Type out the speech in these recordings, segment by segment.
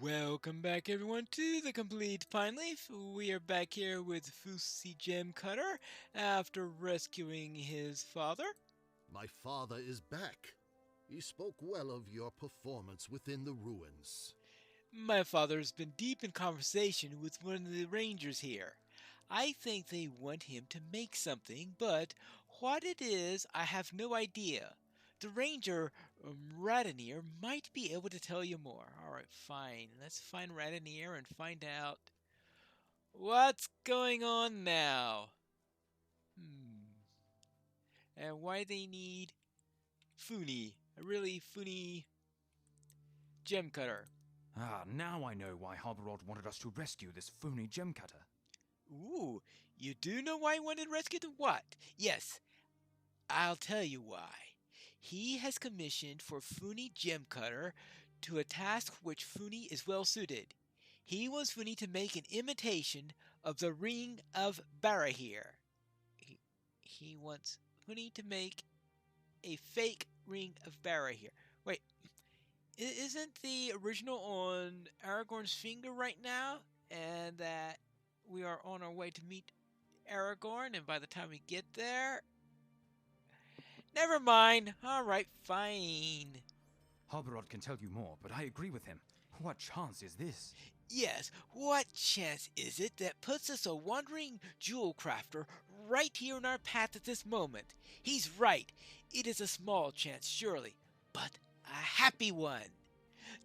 Welcome back everyone to the Complete Pineleaf. We are back here with Fusi Gem Cutter after rescuing his father. My father is back. He spoke well of your performance within the ruins. My father's been deep in conversation with one of the rangers here. I think they want him to make something, but what it is, I have no idea. The ranger, Radinier, might be able to tell you more. Alright, fine. Let's find Radinier and find out what's going on now. And why they need Funi, a really Funi gem cutter. Now I know why Harborod wanted us to rescue this phony gem cutter. Ooh, you do know why he wanted rescued? What? Yes, I'll tell you why. He has commissioned for Funi Gem Cutter to a task which Funi is well suited. He wants Funi to make an imitation of the Ring of Barahir. He wants Funi to make a fake Ring of Barahir. Wait, isn't the original on Aragorn's finger right now? And that we are on our way to meet Aragorn, and by the time we get there... Never mind. Alright, fine. Harborod can tell you more, but I agree with him. What chance is this? Yes, what chance is it that puts us a wandering jewel crafter right here in our path at this moment? He's right. It is a small chance, surely, but a happy one.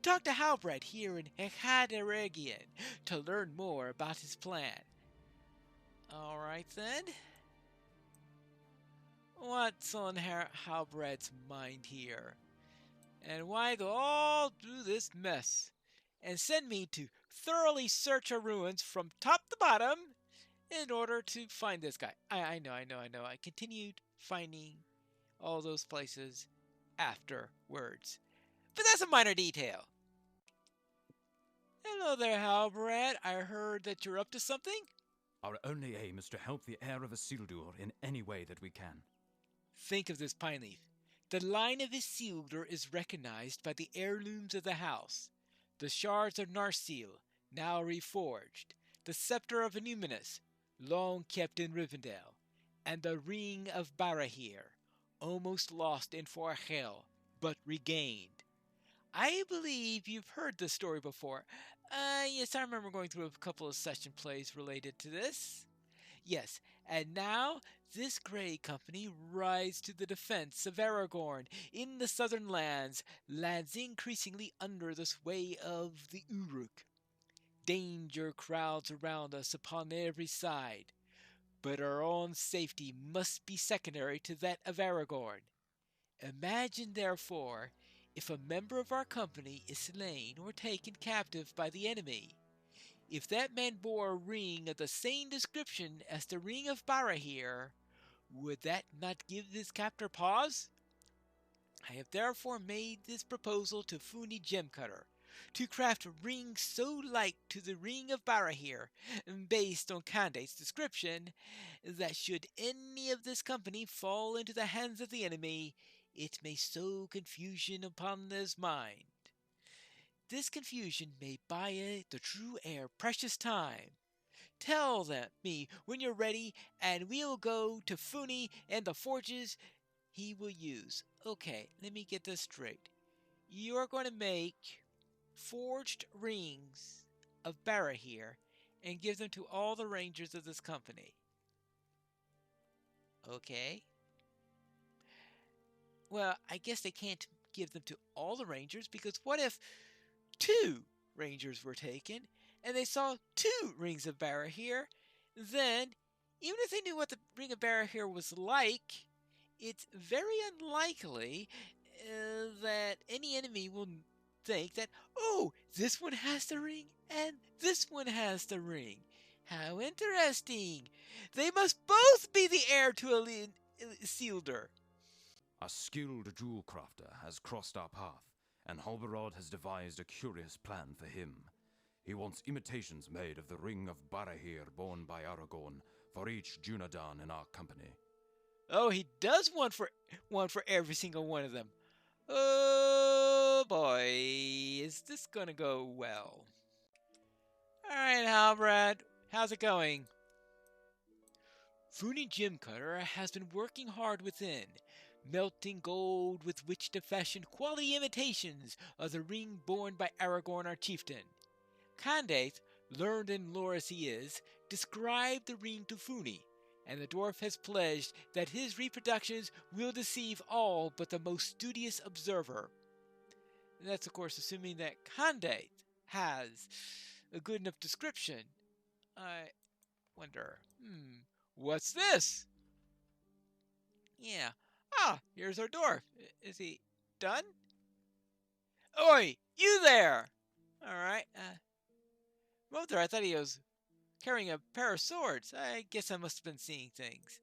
Talk to Halbrand here in Hekaderegion to learn more about his plan. Alright then. What's on Halbrand's mind here? And why go all through this mess? And send me to thoroughly search our ruins from top to bottom in order to find this guy. I know. I continued finding all those places afterwards. But that's a minor detail. Hello there, Halbrand. I heard that you're up to something? Our only aim is to help the heir of Isildur in any way that we can. Think of this, Pineleaf. The line of Isildur is recognized by the heirlooms of the house. The shards of Narsil, now reforged, the scepter of Enuminus, long kept in Rivendell, and the ring of Barahir, almost lost in Forhel, but regained. I believe you've heard this story before. Yes, I remember going through a couple of session plays related to this. Yes, and now this Grey Company rides to the defense of Aragorn in the southern lands increasingly under the sway of the Uruk. Danger crowds around us upon every side, but our own safety must be secondary to that of Aragorn. Imagine, therefore, if a member of our company is slain or taken captive by the enemy. If that man bore a ring of the same description as the ring of Barahir, would that not give this captor pause? I have therefore made this proposal to Funi Gemcutter, to craft a ring so like to the ring of Barahir, based on candidate's description, that should any of this company fall into the hands of the enemy, it may sow confusion upon his mind. This confusion may buy the true heir precious time. Tell me when you're ready, and we'll go to Funi and the forges he will use. Okay, let me get this straight. You're going to make forged rings of Barahir and give them to all the rangers of this company. Okay. Well, I guess they can't give them to all the rangers, because what if 2 rangers were taken and they saw 2 rings of Barahir? Then, even if they knew what the ring of Barahir was like, it's very unlikely that any enemy will think that, oh, this one has the ring and this one has the ring. How interesting! They must both be the heir to Isildur. A skilled jewel crafter has crossed our path, and Halborod has devised a curious plan for him. He wants imitations made of the ring of Barahir borne by Aragorn for each Dunedain in our company. Oh, he does one for every single one of them. Oh Oh boy, is this gonna go well? Alright, Halbrad, how's it going? Foony Jim Cutter has been working hard within, melting gold with which to fashion quality imitations of the ring borne by Aragorn our chieftain. Candace, learned in lore as he is, described the ring to Foony, and the dwarf has pledged that his reproductions will deceive all but the most studious observer. And that's, of course, assuming that Candace has a good enough description. I wonder, what's this? Yeah. Ah, here's our dwarf. Is he done? Oi, you there! Alright, Mother, I thought he was carrying a pair of swords. I guess I must have been seeing things.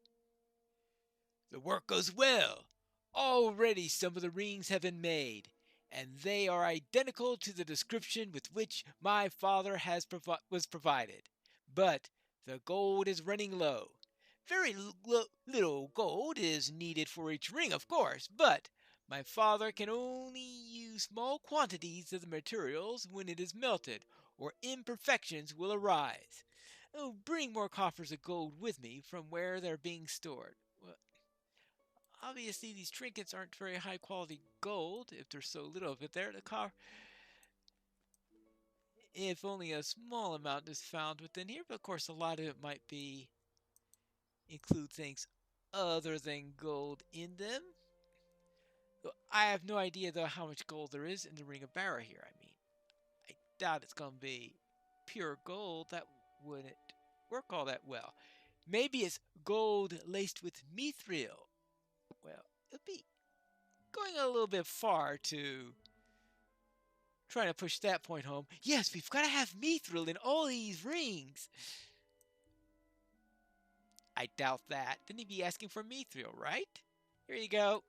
The work goes well. Already some of the rings have been made, and they are identical to the description with which my father was provided. But the gold is running low. Very little gold is needed for each ring, of course, but my father can only use small quantities of the materials when it is melted, or imperfections will arise. I'll bring more coffers of gold with me from where they're being stored. Well, obviously, these trinkets aren't very high quality gold if there's so little of it there. If only a small amount is found within here, but of course, a lot of it might include things other than gold in them. I have no idea, though, how much gold there is in the Ring of Barra here. I mean, I doubt it's going to be pure gold. That wouldn't work all that well. Maybe it's gold laced with mithril. Well, it'll be going a little bit far to trying to push that point home. Yes, we've got to have mithril in all these rings. I doubt that. Didn't he be asking for mithril, right? Here you go.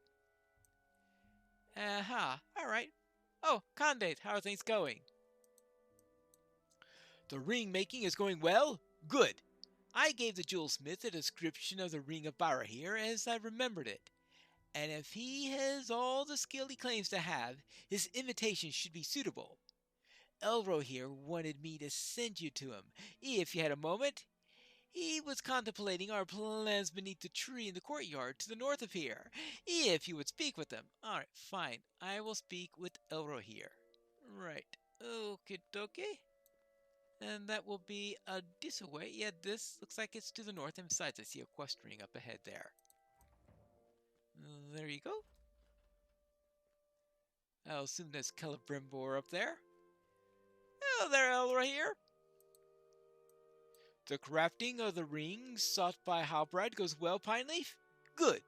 Alright. Oh, Candace, how are things going? The ring making is going well? Good. I gave the jewelsmith a description of the ring of Barahir as I remembered it. And if he has all the skill he claims to have, his imitation should be suitable. Elro here wanted me to send you to him, if you had a moment. He was contemplating our plans beneath the tree in the courtyard to the north of here, if you would speak with them. Alright, fine. I will speak with Elro here. Right. Okie dokie. And that will be this away. Yeah, this looks like it's to the north. And besides, I see a quest ring up ahead there. There you go. I'll assume there's Celebrimbor up there. Hello there, Elro here. The crafting of the rings sought by Halbrad goes well, Pineleaf? Good.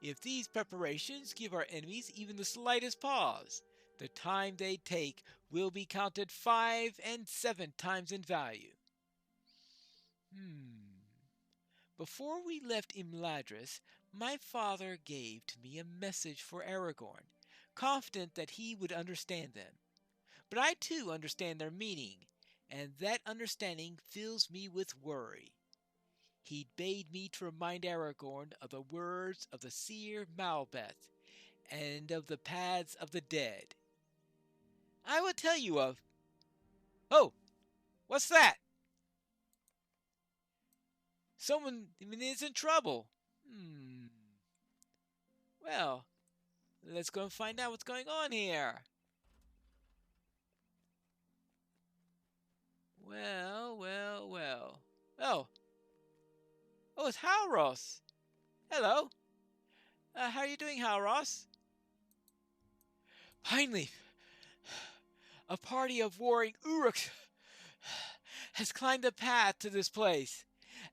If these preparations give our enemies even the slightest pause, the time they take will be counted 5 and 7 times in value. Before we left Imladris, my father gave to me a message for Aragorn, confident that he would understand them. But I too understand their meaning, and that understanding fills me with worry. He bade me to remind Aragorn of the words of the seer Malbeth, and of the paths of the dead. I will tell you of... Oh! What's that? Someone is in trouble. Well, let's go and find out what's going on here. Well. Oh, it's Halros. Hello. How are you doing, Halros? Pineleaf, a party of warring Uruks has climbed the path to this place,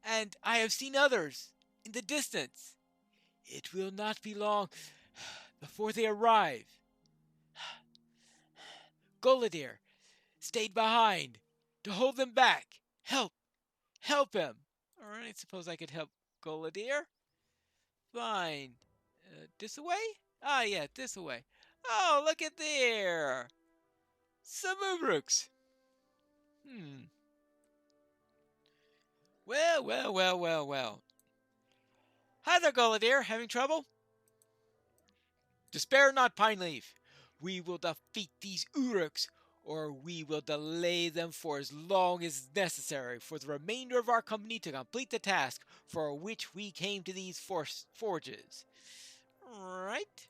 and I have seen others in the distance. It will not be long before they arrive. Goladir stayed behind to hold them back. Help him. All right, suppose I could help Goladir. Fine. This away? Ah, yeah, this away. Oh, look at there. Some Uruks. Well. Hi there, Goladir. Having trouble? Despair not, Pineleaf. We will defeat these Uruks, or we will delay them for as long as necessary for the remainder of our company to complete the task for which we came to these forges. Right?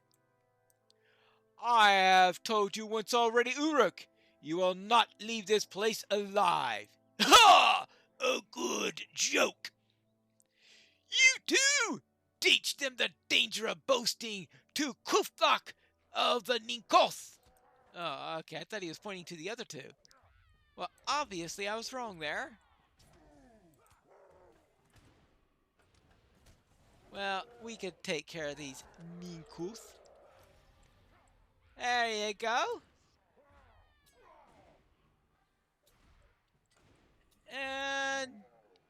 I have told you once already, Uruk. You will not leave this place alive. Ha! A good joke. You too! Teach them the danger of boasting to Kufthak of the Ninkoth. Oh, okay. I thought he was pointing to the other two. Well, obviously I was wrong there. Well, we could take care of these Ninkoth. There you go. And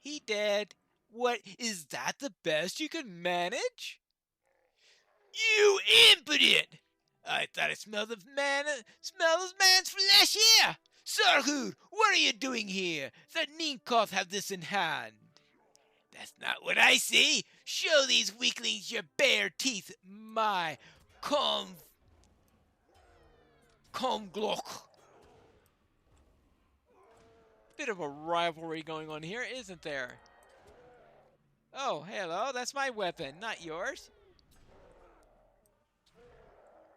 he dead. What, is that the best you can manage? You impotent! I thought I smelled the man's flesh here! Sarhud, what are you doing here? The Ninkoth have this in hand. That's not what I see. Show these weaklings your bare teeth, my Comglock. Bit of a rivalry going on here, isn't there? Oh, hello, that's my weapon, not yours.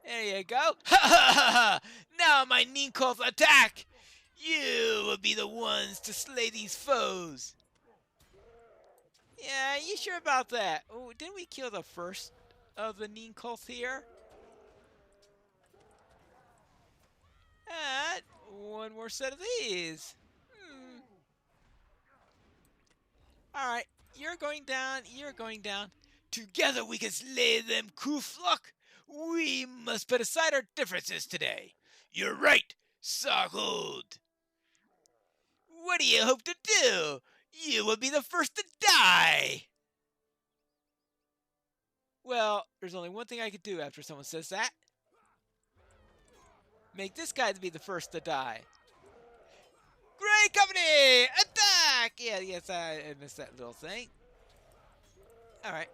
There you go. Ha ha ha ha! Now my Ninkoth attack! You will be the ones to slay these foes. Yeah, you sure about that? Oh, didn't we kill the first of the Ninkoth here? And one more set of these. Alright, you're going down, you're going down. Together we can slay them, Kufluk. We must put aside our differences today. You're right, Sarhud. What do you hope to do? You will be the first to die. Well, there's only one thing I could do after someone says that. Make this guy to be the first to die. Great company! Attack! Yeah, yes, I missed that little thing. Alright.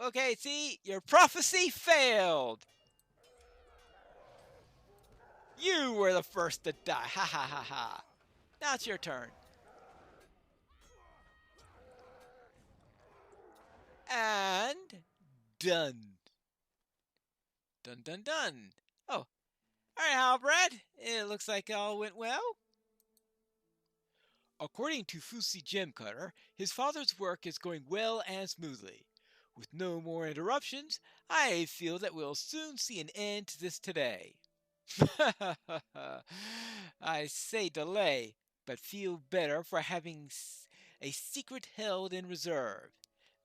Okay, see? Your prophecy failed. You were the first to die. Ha ha ha ha. Now it's your turn. And done. Dun dun dun. Oh. Alright, Halbrad. It looks like all went well. According to Fusi Gemcutter, his father's work is going well and smoothly. With no more interruptions, I feel that we'll soon see an end to this today. I say delay, but feel better for having a secret held in reserve.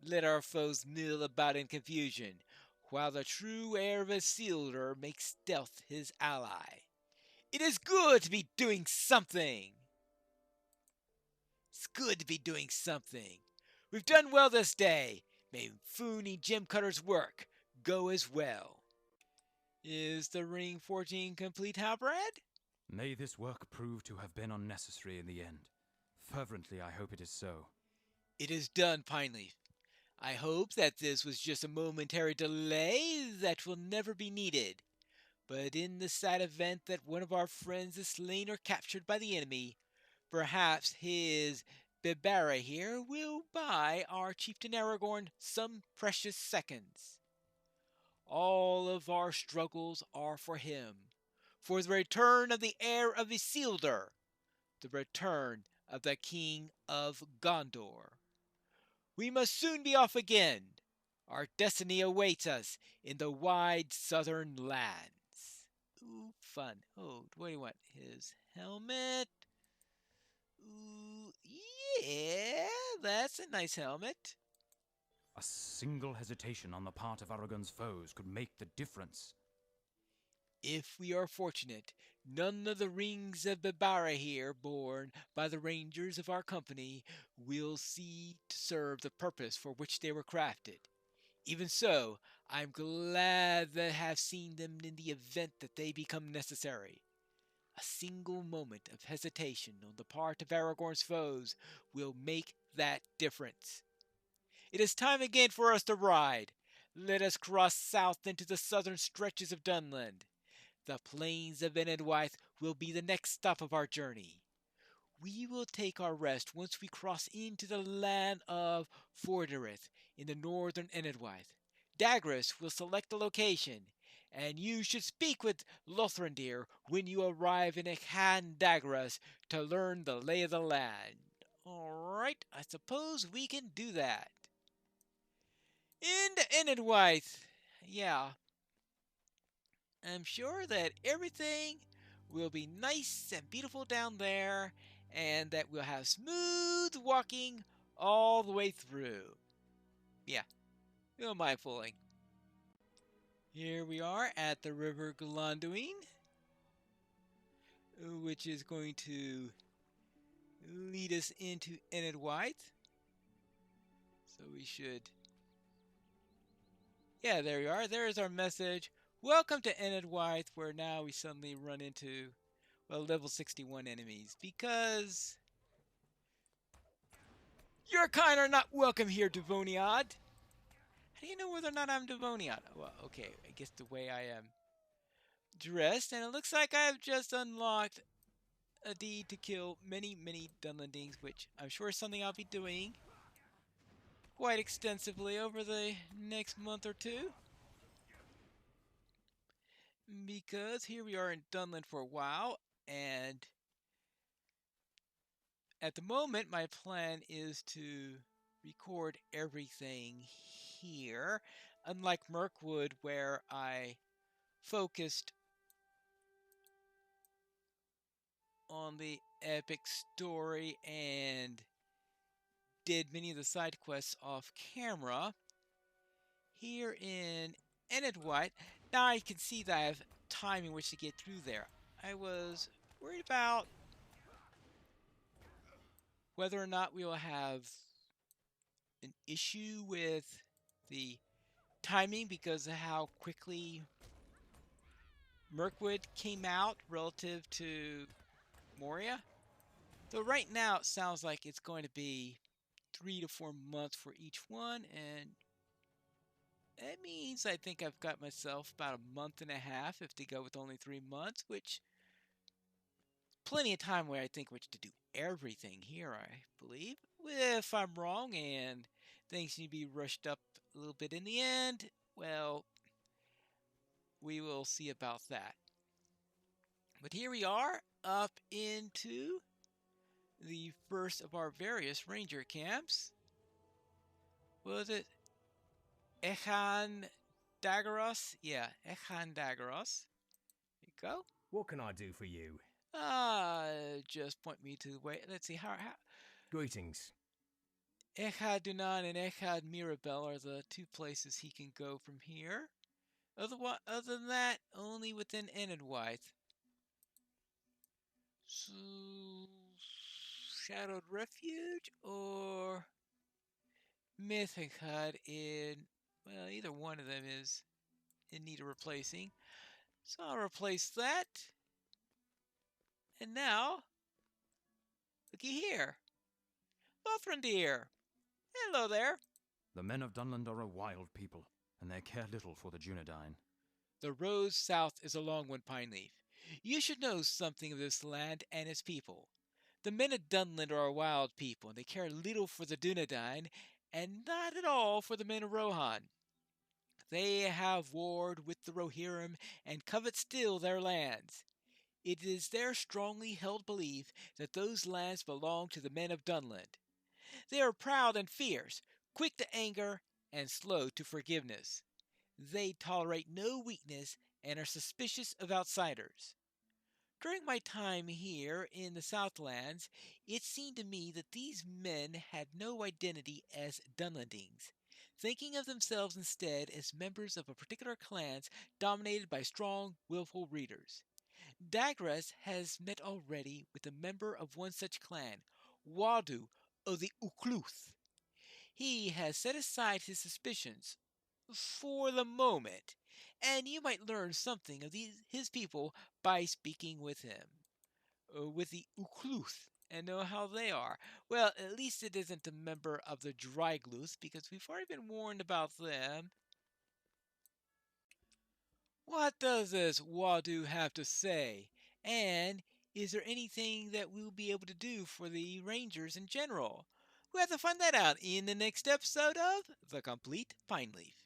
Let our foes mill about in confusion, while the true heir of Isildur makes stealth his ally. It is good to be doing something. It's good to be doing something. We've done well this day. May Funi Gemcutter's work go as well. Is the ring forging complete, Halbrad? May this work prove to have been unnecessary in the end. Fervently, I hope it is so. It is done, Pineleaf. I hope that this was just a momentary delay that will never be needed. But in the sad event that one of our friends is slain or captured by the enemy, perhaps his Bibara here will buy our Chieftain Aragorn some precious seconds. All of our struggles are for him, for the return of the heir of Isildur, the return of the King of Gondor. We must soon be off again. Our destiny awaits us in the wide southern lands. Ooh, fun. Oh, what do you want? His helmet? Ooh, yeah, that's a nice helmet. A single hesitation on the part of Aragorn's foes could make the difference. If we are fortunate, none of the rings of Bibara here, borne by the rangers of our company, will see to serve the purpose for which they were crafted. Even so, I am glad to have seen them in the event that they become necessary. A single moment of hesitation on the part of Aragorn's foes will make that difference. It is time again for us to ride. Let us cross south into the southern stretches of Dunland. The plains of Enedwaith will be the next stop of our journey. We will take our rest once we cross into the land of Forderith in the northern Enedwaith. Dagras will select the location, and you should speak with Lothrandir when you arrive in Ekhan Dagras to learn the lay of the land. Alright, I suppose we can do that. Into Enedwaith. Yeah, I'm sure that everything will be nice and beautiful down there, and that we'll have smooth walking all the way through. Yeah, who am I fooling? Here we are at the River Glanduin, which is going to lead us into Enedwaith. So we should... Yeah, there we are. There is our message. Welcome to Enedwaith, where now we suddenly run into, well, level 61 enemies, because your kind are not welcome here, Devoniad. How do you know whether or not I'm Devoniad? Well, okay, I guess the way I am dressed, and it looks like I've just unlocked a deed to kill many, many Dunlandings, which I'm sure is something I'll be doing quite extensively over the next month or two. Because here we are in Dunland for a while, and at the moment my plan is to record everything here, unlike Mirkwood, where I focused on the epic story and did many of the side quests off camera. Here in Enedwaith, now I can see that I have time in which to get through there. I was worried about whether or not we will have an issue with the timing because of how quickly Mirkwood came out relative to Moria. Though right now it sounds like it's going to be 3 to 4 months for each one, and that means I think I've got myself about a month and a half if they go with only 3 months, which plenty of time where I think which to do everything here, I believe. If I'm wrong and things need to be rushed up a little bit in the end, well, we will see about that. But here we are up into the first of our various ranger camps. Was it Ekhan Dagros? Yeah, Ekhan Dagros. There you go. What can I do for you? Just point me to the way. Let's see, how Greetings. Echad Dunan and Echad Mirabel are the 2 places he can go from here. Other than that, only within Enedwaith. So, Shadowed Refuge or Mythic Hut in... Well, either one of them is in need of replacing. So I'll replace that. And now, looky here. Lothrandir. Hello there. The men of Dunland are a wild people, and they care little for the Dunedain. The road south is a long one, Pineleaf. You should know something of this land and its people. The men of Dunland are a wild people, and they care little for the Dunedain, and not at all for the men of Rohan. They have warred with the Rohirrim and covet still their lands. It is their strongly held belief that those lands belong to the men of Dunland. They are proud and fierce, quick to anger, and slow to forgiveness. They tolerate no weakness and are suspicious of outsiders. During my time here in the Southlands, it seemed to me that these men had no identity as Dunlandings, thinking of themselves instead as members of a particular clan dominated by strong, willful leaders. Dagras has met already with a member of one such clan, Wadu of the Ukluth. He has set aside his suspicions for the moment, and you might learn something of his people by speaking with him. With the Ukluth, and know how they are. Well, at least it isn't a member of the Drygluth, because we've already been warned about them. What does this Wadu have to say? And is there anything that we'll be able to do for the Rangers in general? We'll have to find that out in the next episode of The Complete Pine Leaf.